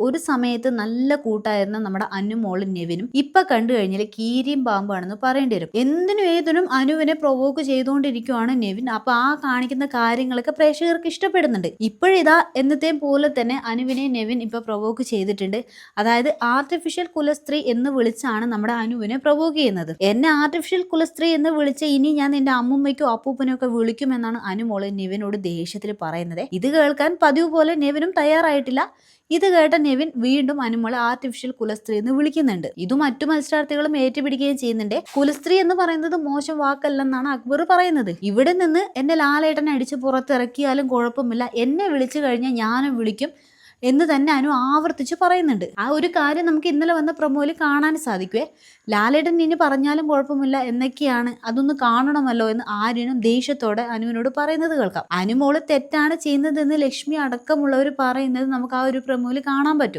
ഒരു സമയത്ത് നല്ല കൂട്ടായിരുന്ന നമ്മുടെ അനുമോളും നെവിനും ഇപ്പൊ കണ്ടു കഴിഞ്ഞാൽ കീരിയും പാമ്പാണെന്ന് പറയേണ്ടി വരും. എന്തിനും ഏതിനും അനുവിനെ പ്രൊവോക്ക് ചെയ്തുകൊണ്ടിരിക്കുവാണ് നെവിൻ. അപ്പൊ ആ കാണിക്കുന്ന കാര്യങ്ങളൊക്കെ പ്രേക്ഷകർക്ക് ഇഷ്ടപ്പെടുന്നുണ്ട്. ഇപ്പോഴിതാ എന്നത്തെയും പോലെ തന്നെ അനുവിനെ നെവിൻ ഇപ്പൊ പ്രൊവോക്ക് ചെയ്തിട്ടുണ്ട്. അതായത് ആർട്ടിഫിഷ്യൽ കുലസ്ത്രീ എന്ന് വിളിച്ചാണ് നമ്മുടെ അനുവിനെ പ്രൊവോക്ക് ചെയ്യുന്നത്. എന്നെ ആർട്ടിഫിഷ്യൽ കുലസ്ത്രീ എന്ന് വിളിച്ച് ഇനി ഞാൻ നിന്റെ അമ്മുമ്മയ്ക്കോ അപ്പൂപ്പനോ ഒക്കെ വിളിക്കുമെന്നാണ് അനുമോള് നെവിനോട് ദേഷ്യത്തിൽ പറയുന്നത്. ഇത് കേൾക്കാൻ പതിവ് പോലെ നെവിനും തയ്യാറായിട്ടില്ല. ഇത് കേട്ട നെവിൻ വീണ്ടും അനുമോളെ ആർട്ടിഫിഷ്യൽ കുലസ്ത്രീ എന്ന് വിളിക്കുന്നുണ്ട്. ഇത് മറ്റു മത്സരാർത്ഥികളും ഏറ്റുപിടിക്കുകയും ചെയ്യുന്നുണ്ട്. കുലസ്ത്രീ എന്ന് പറയുന്നത് മോശം വാക്കല്ലെന്നാണ് അക്ബർ പറയുന്നത്. ഇവിടെ നിന്ന് എന്നെ ലാലേട്ടനെ അടിച്ച് പുറത്തിറക്കിയാലും കുഴപ്പമില്ല, എന്നെ വിളിച്ചു കഴിഞ്ഞാൽ ഞാനും വിളിക്കും എന്ന് തന്നെ അനു ആവർത്തിച്ച് പറയുന്നുണ്ട്. ആ ഒരു കാര്യം നമുക്ക് ഇന്നലെ വന്ന പ്രൊമോയിൽ കാണാൻ സാധിക്കുവേ. ലാലേട്ടൻ ഇനി പറഞ്ഞാലും കുഴപ്പമില്ല എന്നൊക്കെയാണ്, അതൊന്ന് കാണണമല്ലോ എന്ന് ആര്യനും ദേഷ്യത്തോടെ അനുവിനോട് പറയുന്നത് കേൾക്കാം. അനുമോള് തെറ്റാണ് ചെയ്യുന്നതെന്ന് ലക്ഷ്മി അടക്കമുള്ളവർ പറയുന്നത് നമുക്ക് ആ ഒരു പ്രൊമോയിൽ കാണാൻ പറ്റും.